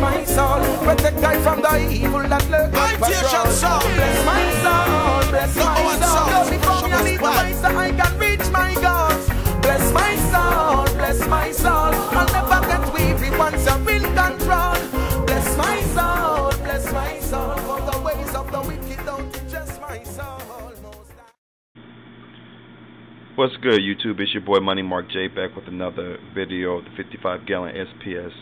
my soul, protect I from the evil that lurks. Bless my soul, bless my soul. Go before me and lead the way so I can reach my goals. Bless my soul, bless my soul. I'll never get weary once you're in control. Bless my soul, for the ways of the wicked don't injust my soul. What's good, YouTube? It's your boy Money Mark J back with another video of the 55-gallon SPS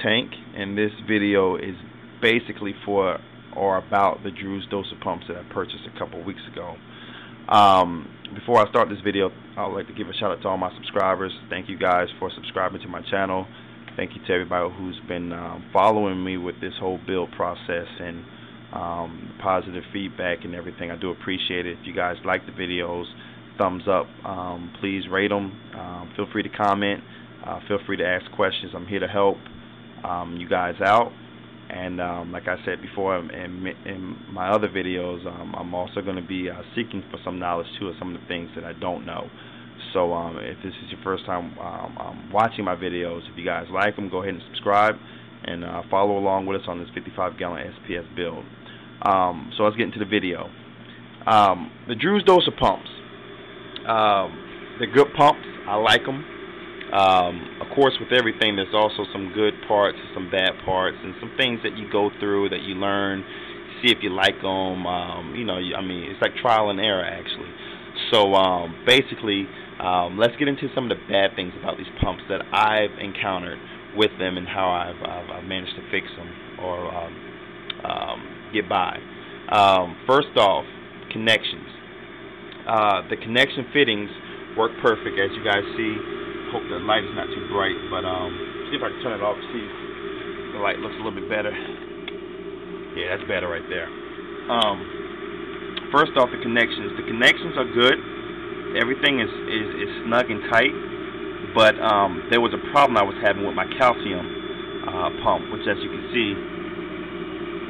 tank, and this video is basically for or about the Drew's Doser pumps that I purchased a couple weeks ago. Before I start this video, I would like to give a shout out to all my subscribers. Thank you guys for subscribing to my channel. Thank you to everybody who's been following me with this whole build process and positive feedback and everything. I do appreciate it. If you guys like the videos, thumbs up. Please rate them. Feel free to comment. Feel free to ask questions. I'm here to help you guys out. And like I said before in my other videos, I'm also going to be seeking for some knowledge too of some of the things that I don't know. So if this is your first time watching my videos, if you guys like them, go ahead and subscribe and follow along with us on this 55-gallon SPS build. So let's get into the video. The Drew's Doser pumps. They're good pumps. I like them. Of course, with everything, there's also some good parts and some bad parts, and some things that you go through that you learn, see if you like them. You know, I mean, it's like trial and error, actually. So basically, let's get into some of the bad things about these pumps that I've encountered with them and how I've managed to fix them or get by. First off, connections. The connection fittings work perfect, as you guys see. Hope the light is not too bright, but see if I can turn it off, see if the light looks a little bit better. Yeah, that's better right there. First off, the connections. The connections are good. Everything is snug and tight, but there was a problem I was having with my calcium pump, which, as you can see,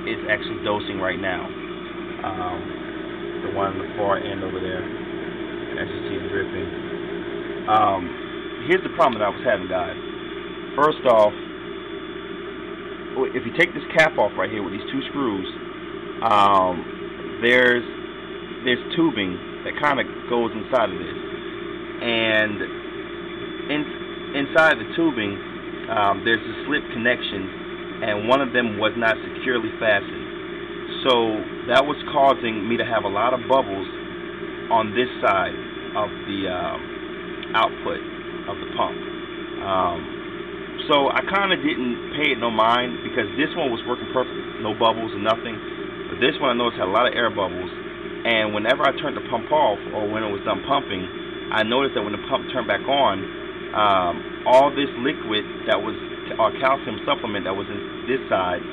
is actually dosing right now. The one on the far end over there, as you see, is dripping. Here's the problem that I was having, guys. First off, if you take this cap off right here with these two screws, there's tubing that kind of goes inside of this, and inside the tubing there's a slip connection, and one of them was not securely fastened. So that was causing me to have a lot of bubbles on this side of the output of the pump. So I kind of didn't pay it no mind, because this one was working perfectly, no bubbles and nothing. But this one I noticed had a lot of air bubbles, and whenever I turned the pump off, or when it was done pumping, I noticed that when the pump turned back on, all this liquid that was, or calcium supplement that was in this side,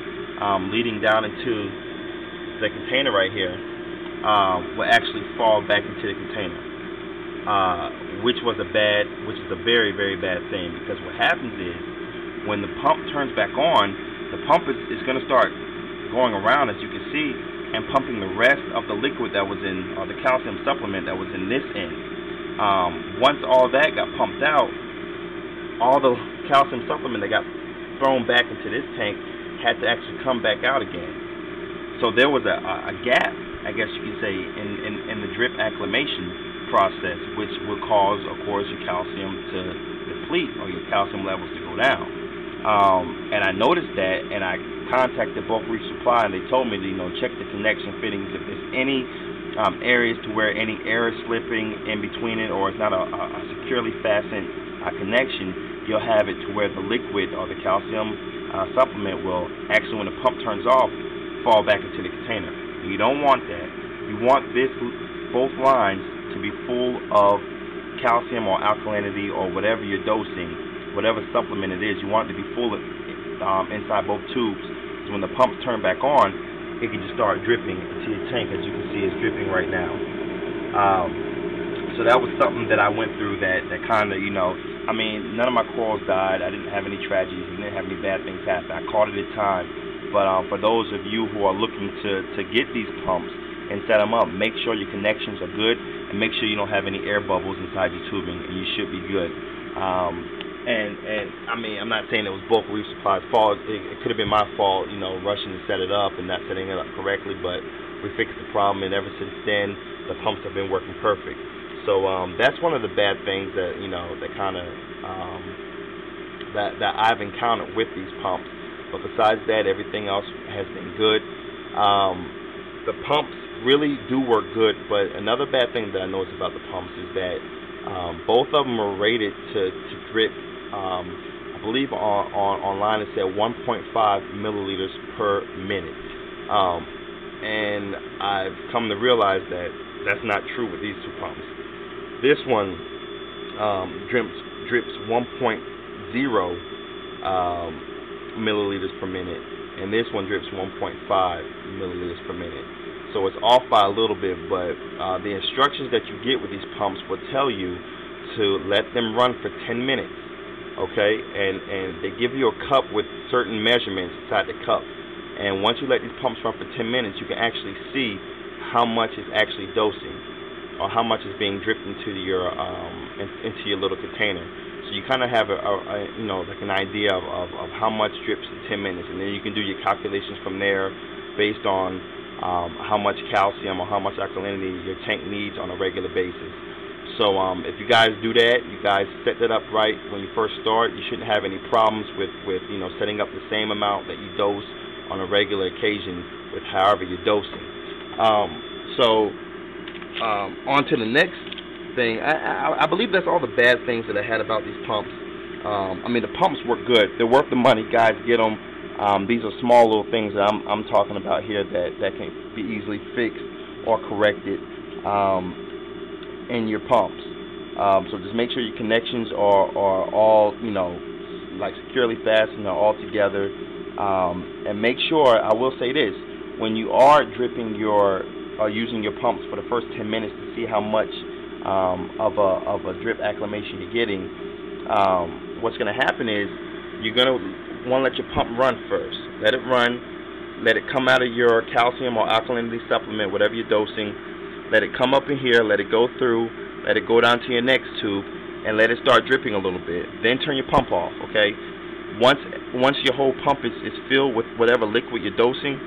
leading down into the container right here, will actually fall back into the container, which is a very, very bad thing, because what happens is when the pump turns back on, the pump is going to start going around, as you can see, and pumping the rest of the liquid that was in, or the calcium supplement that was in this end. Once all that got pumped out, all the calcium supplement that got thrown back into this tank had to actually come back out again. So there was a gap, I guess you could say, in the drip acclimation process, which will cause, of course, your calcium to deplete, or your calcium levels to go down. And I noticed that, and I contacted Bulk Reef Supply, and they told me to, check the connection fittings. If there's any areas to where any air is slipping in between it, or it's not a securely fastened connection, you'll have it to where the liquid or the calcium supplement will actually, when the pump turns off, fall back into the container. You don't want that. You want both lines to be full of calcium or alkalinity or whatever you're dosing, whatever supplement it is. You want it to be full of, inside both tubes. So when the pumps turn back on, it can just start dripping into your tank. As you can see, it's dripping right now. So that was something that I went through that kind of, I mean, none of my corals died. I didn't have any tragedies. I didn't have any bad things happen. I caught it at time. But for those of you who are looking to get these pumps and set them up, make sure your connections are good, and make sure you don't have any air bubbles inside your tubing, and you should be good. And I mean, I'm not saying it was both Reef Supply's fault. It could have been my fault, you know, rushing to set it up and not setting it up correctly. But we fixed the problem, and ever since then, the pumps have been working perfect. So that's one of the bad things that, you know, that kind of that I've encountered with these pumps. But besides that, everything else has been good. The pumps really do work good. But another bad thing that I noticed about the pumps is that both of them are rated to drip. I believe online it said 1.5 milliliters per minute, and I've come to realize that that's not true with these two pumps. This one drips 1.0 milliliters per minute, and this one drips 1.5 milliliters per minute. So it's off by a little bit, but the instructions that you get with these pumps will tell you to let them run for 10 minutes. Okay, and they give you a cup with certain measurements inside the cup, and once you let these pumps run for 10 minutes, you can actually see how much is actually dosing, or how much is being dripped into your little container. So you kind of have a you know, like an idea of how much drips in 10 minutes, and then you can do your calculations from there based on how much calcium or how much alkalinity your tank needs on a regular basis. So if you guys do that, you guys set that up right when you first start, you shouldn't have any problems with you know, setting up the same amount that you dose on a regular occasion with however you're dosing. On to the next thing. I believe that's all the bad things that I had about these pumps. I mean, the pumps work good. They're worth the money, guys. Get them. These are small little things that I'm talking about here that can be easily fixed or corrected in your pumps. So just make sure your connections are all, you know, like securely fastened, are all together, and make sure, I will say this, when you are dripping using your pumps for the first 10 minutes to see how much of a drip acclimation you're getting, what's going to happen is you're going to want to let your pump run first. Let it run, let it come out of your calcium or alkalinity supplement, whatever you're dosing. Let it come up in here, let it go through, let it go down to your next tube, and let it start dripping a little bit. Then turn your pump off, okay? Once your whole pump is filled with whatever liquid you're dosing,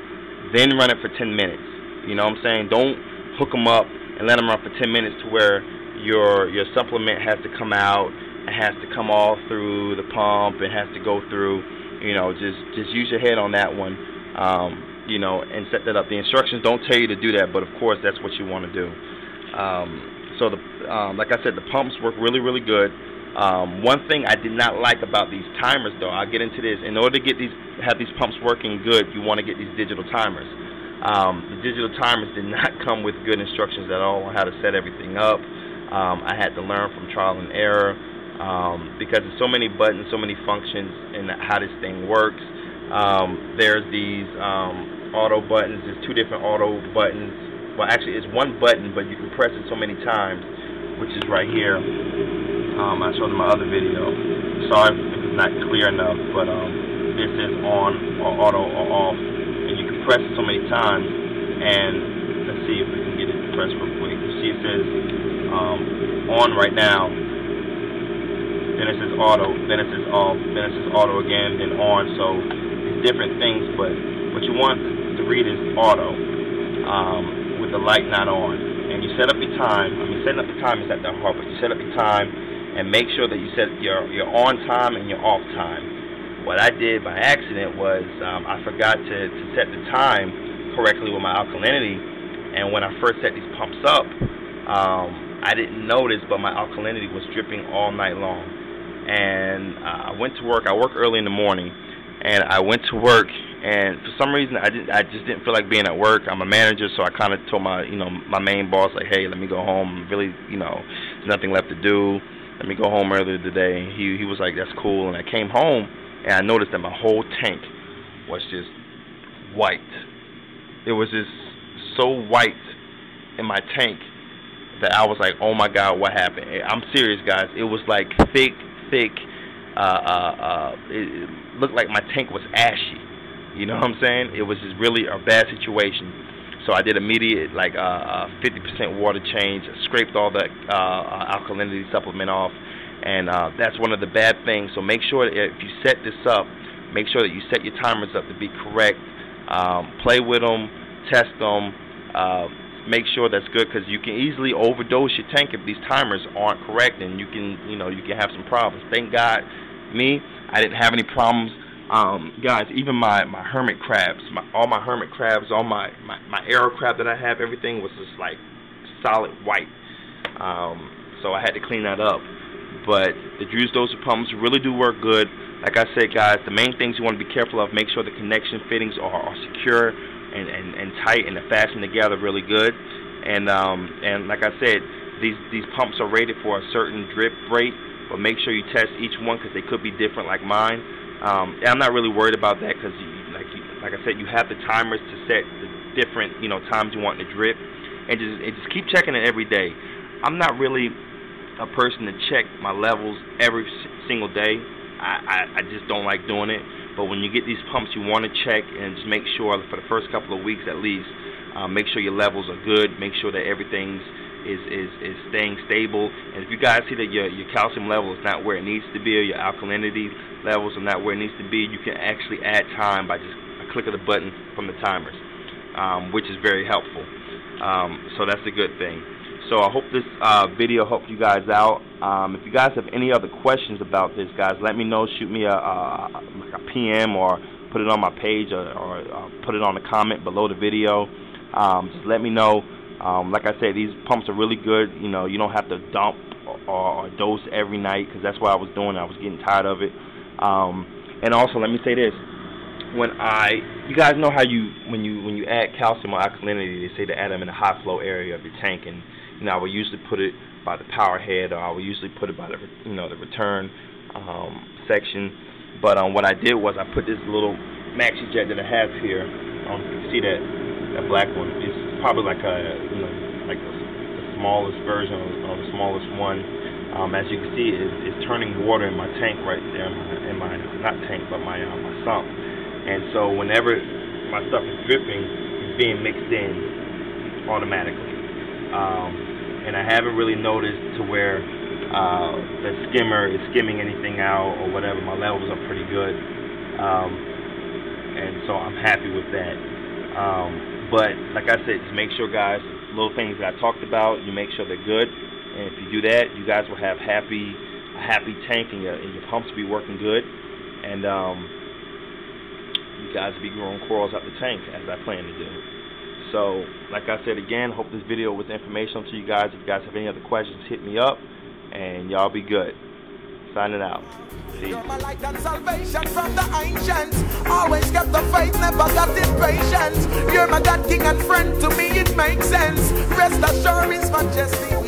then run it for 10 minutes. You know what I'm saying? Don't hook them up and let them run for 10 minutes to where your supplement has to come out, it has to come all through the pump, it has to go through, you know, just use your head on that one. You know, and set that up. The instructions don't tell you to do that, but of course that's what you want to do. So like I said, the pumps work really, really good. One thing I did not like about these timers, though, I'll get into this. In order to have these pumps working good, you want to get these digital timers. The digital timers did not come with good instructions at all on how to set everything up. I had to learn from trial and error because there's so many buttons, so many functions, and how this thing works. There's these auto buttons. There's two different auto buttons. Well, actually, it's one button, but you can press it so many times, which is right here. I showed in my other video. Sorry if it's not clear enough, but this is on or auto or off, and you can press it so many times. And let's see if we can get it pressed real quick. You see, it says on right now. Then it says auto. Then it says off. Then it says auto again. Then on. So it's different things, but what you want to read is auto, with the light not on. And you set up your time. I mean, setting up the time is not that hard, but you set up your time and make sure that you set your on time and your off time. What I did by accident was I forgot to set the time correctly with my alkalinity, and when I first set these pumps up, I didn't notice, but my alkalinity was dripping all night long. And I went to work. I work early in the morning, and I went to work, and for some reason I just didn't feel like being at work. I'm a manager, so I kind of told my main boss, like, hey, let me go home. Really, there's nothing left to do. Let me go home earlier today. He was like, that's cool. And I came home, and I noticed that my whole tank was just white. It was just so white in my tank that I was like, oh my God, what happened? I'm serious, guys. It was like thick. It looked like my tank was ashy. You know what I'm saying? It was just really a bad situation. So I did immediate 50% water change, scraped all the alkalinity supplement off, and that's one of the bad things. So make sure that if you set this up, make sure that you set your timers up to be correct. Play with them, test them, make sure that's good, because you can easily overdose your tank if these timers aren't correct, and you can have some problems. Thank God, I didn't have any problems. Guys, even my hermit crabs, all my hermit crabs, all my arrow crab that I have, everything was just like solid white. So I had to clean that up. But the Drew's Dozer pumps really do work good. Like I said, guys, the main things you want to be careful of, make sure the connection fittings are secure and tight, and they're fastened together really good. And like I said, these pumps are rated for a certain drip rate, but make sure you test each one, because they could be different like mine. And I'm not really worried about that, because like I said, you have the timers to set the different times you want to drip, and just keep checking it every day. I'm not really a person to check my levels every single day. I just don't like doing it. But when you get these pumps, you want to check and just make sure for the first couple of weeks at least, make sure your levels are good, make sure that everything's is staying stable. And if you guys see that your calcium level is not where it needs to be, or your alkalinity levels are not where it needs to be, you can actually add time by just a click of the button from the timers, which is very helpful. So that's a good thing. So I hope this video helped you guys out. If you guys have any other questions about this, guys, let me know. Shoot me a PM, or put it on my page, or put it on a comment below the video. Just let me know. Like I said, these pumps are really good. You don't have to dump or dose every night, because that's what I was doing. I was getting tired of it. And also, let me say this: you guys know how when you add calcium or alkalinity, they say to add them in the high flow area of your tank, and I would usually put it by the power head, or I would usually put it by the the return section. But what I did was I put this little maxi jet that I have here. You can see that black one. It's probably like like the smallest version, or the smallest one. As you can see, it's turning water in my tank right there, in my not tank, but my sump. And so whenever my stuff is dripping, it's being mixed in automatically. And I haven't really noticed to where the skimmer is skimming anything out or whatever. My levels are pretty good, and so I'm happy with that. But like I said, just make sure, guys, little things that I talked about, you make sure they're good. And if you do that, you guys will have a happy tank, and your pumps will be working good, and you guys will be growing corals out the tank as I plan to do. So, like I said again, hope this video was informational to you guys. If you guys have any other questions, hit me up, and y'all be good. Signing out. Peace. You're my light and salvation from the ancients. Always kept the faith, never got impatient. You're my God, King, and friend. To me it makes sense. Rest assured, His Majesty.